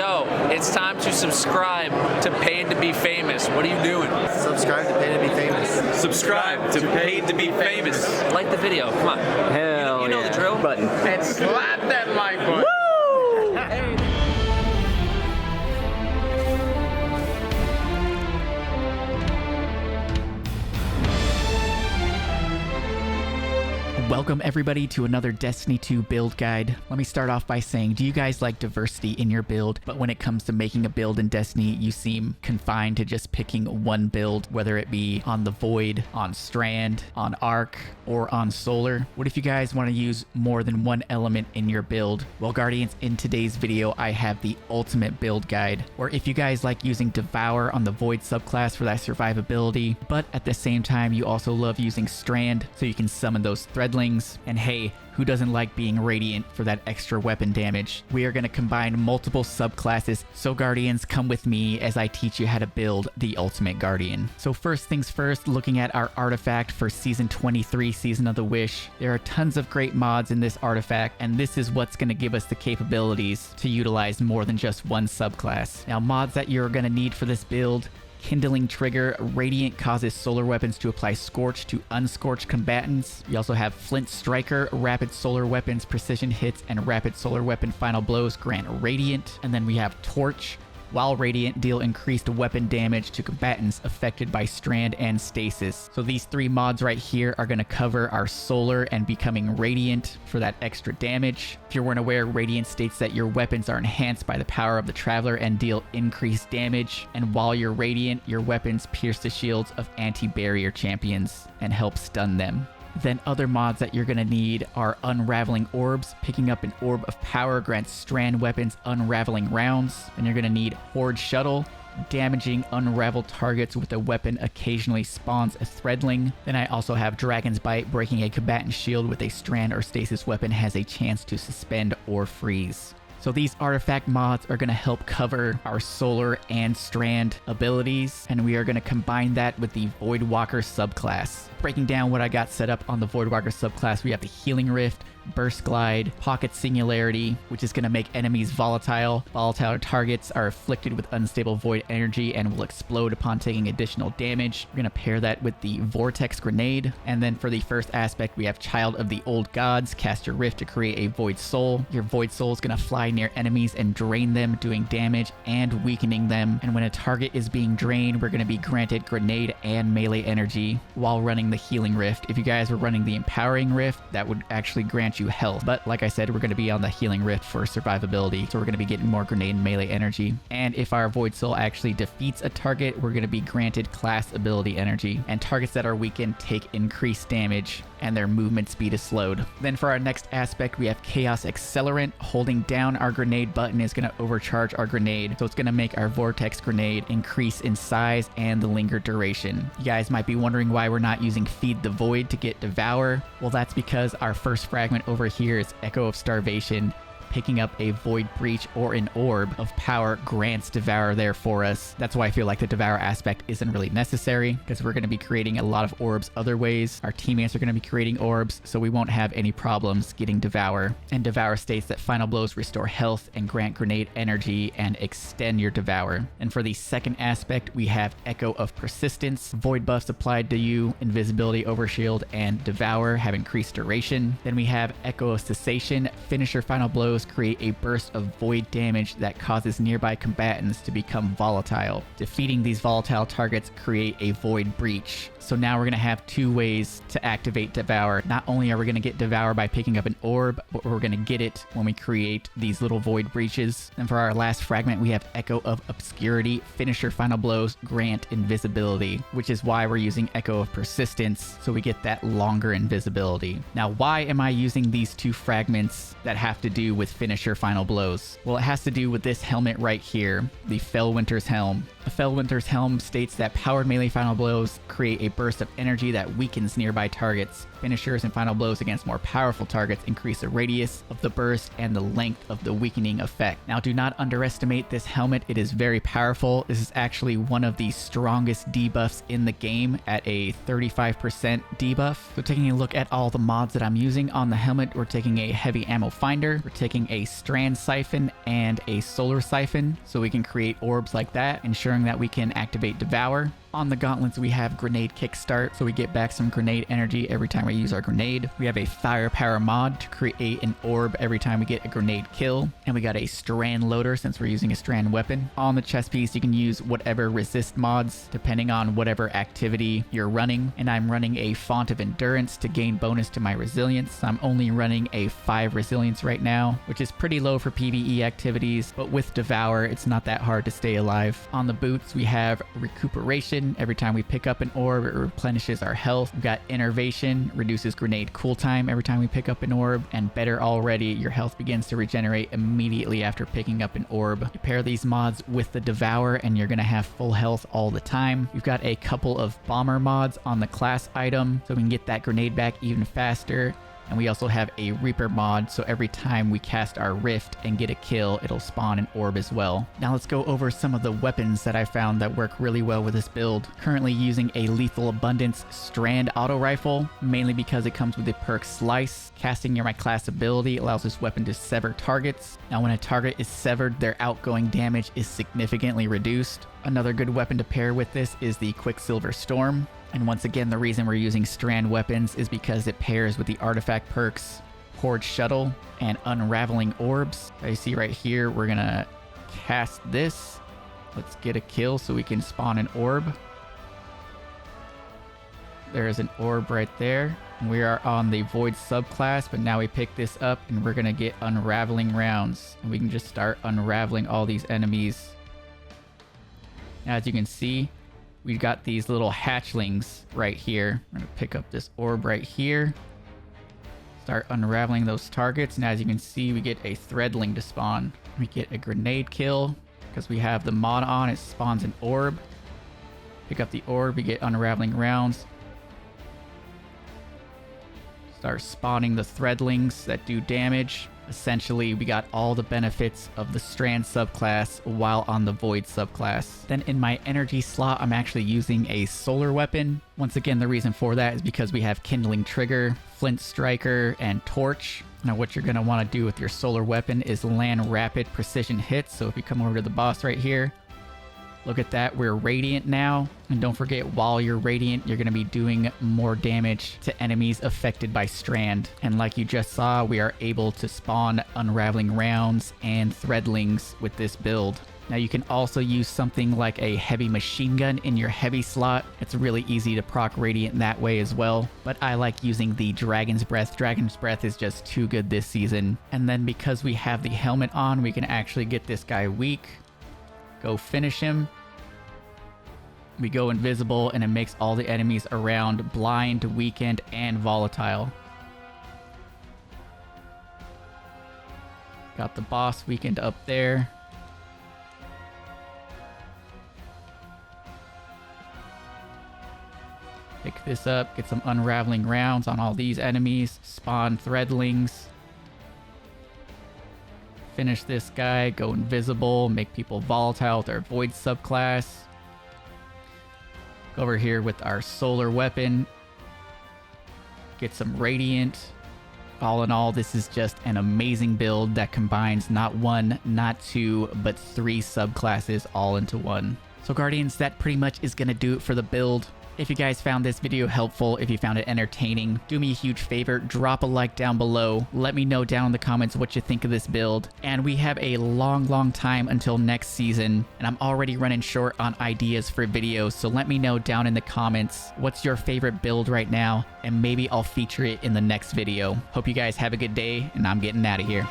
Yo, it's time to subscribe to Paid to Be Famous. What are you doing? Subscribe to Paid to Be Famous. Subscribe to Paid to Be Famous. Like the video, come on. Hell you know yeah. the drill. Button. And slap that like button. Woo! Welcome everybody to another Destiny 2 build guide. Let me start off by saying, do you guys like diversity in your build? But when it comes to making a build in Destiny, you seem confined to just picking one build, whether it be on the Void, on Strand, on Arc, or on Solar. What if you guys want to use more than one element in your build? Well, Guardians, in today's video, I have the ultimate build guide. Or if you guys like using Devour on the Void subclass for that survivability, but at the same time, you also love using Strand so you can summon those threadlings. And hey, who doesn't like being Radiant for that extra weapon damage? We are going to combine multiple subclasses, so Guardians, come with me as I teach you how to build the ultimate Guardian. So first things first, looking at our artifact for Season 23, Season of the Wish. There are tons of great mods in this artifact, and this is what's going to give us the capabilities to utilize more than just one subclass. Now, mods that you're going to need for this build: Kindling Trigger. Radiant causes solar weapons to apply Scorch to unscorched combatants. You also have Flint Striker. Rapid solar weapons, precision hits, and rapid solar weapon final blows grant Radiant. And then we have Torch. While Radiant, deal increased weapon damage to combatants affected by Strand and Stasis. So these three mods right here are going to cover our Solar and becoming Radiant for that extra damage. If you weren't aware, Radiant states that your weapons are enhanced by the power of the Traveler and deal increased damage. And while you're Radiant, your weapons pierce the shields of anti-barrier champions and help stun them. Then other mods that you're going to need are Unraveling Orbs. Picking up an Orb of Power grants Strand weapons unraveling rounds. Then you're going to need Horde Shuttle. Damaging unraveled targets with a weapon occasionally spawns a threadling. Then I also have Dragon's Bite. Breaking a combatant shield with a Strand or Stasis weapon has a chance to suspend or freeze. So these artifact mods are going to help cover our Solar and Strand abilities, and we are going to combine that with the Voidwalker subclass. Breaking down what I got set up on the Voidwalker subclass, we have the Healing Rift, Burst Glide, Pocket Singularity, which is going to make enemies volatile. Volatile targets are afflicted with unstable void energy and will explode upon taking additional damage. We're going to pair that with the Vortex Grenade. And then for the first aspect, we have Child of the Old Gods. Cast your Rift to create a Void Soul. Your Void Soul is going to fly near enemies and drain them, doing damage and weakening them. And when a target is being drained, we're going to be granted grenade and melee energy while running the Healing Rift. If you guys were running the Empowering Rift, that would actually grant you health, but like I said, we're going to be on the Healing Rift for survivability, so we're going to be getting more grenade and melee energy. And if our Void Soul actually defeats a target, we're going to be granted class ability energy, and targets that are weakened take increased damage and their movement speed is slowed. Then for our next aspect, we have Chaos Accelerant. Holding down our grenade button is going to overcharge our grenade, so it's going to make our Vortex Grenade increase in size and the linger duration. You guys might be wondering why we're not using Feed the Void to get Devour. Well, that's because our first fragment over here is Echo of Starvation. Picking up a Void Breach or an Orb of Power grants Devour there for us. That's why I feel like the Devour aspect isn't really necessary, because we're going to be creating a lot of orbs other ways. Our teammates are going to be creating orbs, so we won't have any problems getting Devour. And Devour states that final blows restore health and grant grenade energy and extend your Devour. And for the second aspect, we have Echo of Persistence. Void buffs applied to you, invisibility, overshield, and Devour have increased duration. Then we have Echo of Cessation. Finisher final blows create a burst of void damage that causes nearby combatants to become volatile. Defeating these volatile targets create a void breach. So now we're going to have two ways to activate Devour. Not only are we going to get Devour by picking up an orb, but we're going to get it when we create these little void breaches. And for our last fragment, we have Echo of Obscurity. Finisher final blows grant invisibility, which is why we're using Echo of Persistence, so we get that longer invisibility. Now, why am I using these two fragments that have to do with finisher final blows? Well, it has to do with this helmet right here, the Fellwinter's Helm. The Fellwinter's Helm states that powered melee final blows create a burst of energy that weakens nearby targets. Finishers and final blows against more powerful targets increase the radius of the burst and the length of the weakening effect. Now, do not underestimate this helmet. It is very powerful. This is actually one of the strongest debuffs in the game at a 35% debuff. So taking a look at all the mods that I'm using on the helmet, we're taking a heavy ammo finder, we're taking picking a strand siphon and a solar siphon so we can create orbs like that, ensuring that we can activate Devour. On the gauntlets, we have grenade kickstart, so we get back some grenade energy every time we use our grenade. We have a firepower mod to create an orb every time we get a grenade kill. And we got a strand loader since we're using a strand weapon. On the chest piece, you can use whatever resist mods depending on whatever activity you're running. And I'm running a font of endurance to gain bonus to my resilience. I'm only running a 5 resilience right now, which is pretty low for PvE activities, but with Devour, it's not that hard to stay alive. On the boots, we have recuperation. Every time we pick up an orb, it replenishes our health. We've got Innervation, reduces grenade cooltime every time we pick up an orb, and better already, your health begins to regenerate immediately after picking up an orb. You pair these mods with the Devour and you're gonna have full health all the time. We've got a couple of bomber mods on the class item so we can get that grenade back even faster. And we also have a Reaper mod, so every time we cast our Rift and get a kill, it'll spawn an orb as well. Now let's go over some of the weapons that I found that work really well with this build. Currently using a Lethal Abundance Strand Auto Rifle, mainly because it comes with the perk Slice. Casting near my class ability allows this weapon to sever targets. Now when a target is severed, their outgoing damage is significantly reduced. Another good weapon to pair with this is the Quicksilver Storm. And once again, the reason we're using strand weapons is because it pairs with the artifact perks Horde Shuttle and Unraveling Orbs. As you see right here, we're gonna cast this. Let's get a kill so we can spawn an orb. There's an orb right there. We are on the Void subclass, but now we pick this up and we're gonna get Unraveling rounds. And we can just start unraveling all these enemies. Now, as you can see, we've got these little hatchlings right here. I'm going to pick up this orb right here. Start unraveling those targets. And as you can see, we get a threadling to spawn. We get a grenade kill. Because we have the mod on, it spawns an orb. Pick up the orb, we get unraveling rounds. Start spawning the threadlings that do damage. Essentially, we got all the benefits of the Strand subclass while on the Void subclass. Then in my energy slot, I'm actually using a solar weapon. Once again, the reason for that is because we have Kindling Trigger, Flint Striker, and Torch. Now what you're going to want to do with your solar weapon is land rapid precision hits. So if you come over to the boss right here, look at that, we're radiant now. And don't forget, while you're radiant, you're going to be doing more damage to enemies affected by Strand. And like you just saw, we are able to spawn unraveling rounds and threadlings with this build. Now you can also use something like a heavy machine gun in your heavy slot. It's really easy to proc radiant that way as well. But I like using the Dragon's Breath. Dragon's Breath is just too good this season. And then because we have the helmet on, we can actually get this guy weak. Go finish him. We go invisible and it makes all the enemies around blind, weakened, and volatile. Got the boss weakened up there. Pick this up, get some unraveling rounds on all these enemies, spawn threadlings. Finish this guy, go invisible, make people volatile with our Void subclass. Go over here with our solar weapon. Get some radiant. All in all, this is just an amazing build that combines not one, not two, but 3 subclasses all into one. So Guardians, that pretty much is going to do it for the build. If you guys found this video helpful, if you found it entertaining, do me a huge favor, drop a like down below. Let me know down in the comments what you think of this build. And we have a long time until next season, and I'm already running short on ideas for videos, so let me know down in the comments what's your favorite build right now, and maybe I'll feature it in the next video. Hope you guys have a good day, and I'm getting out of here.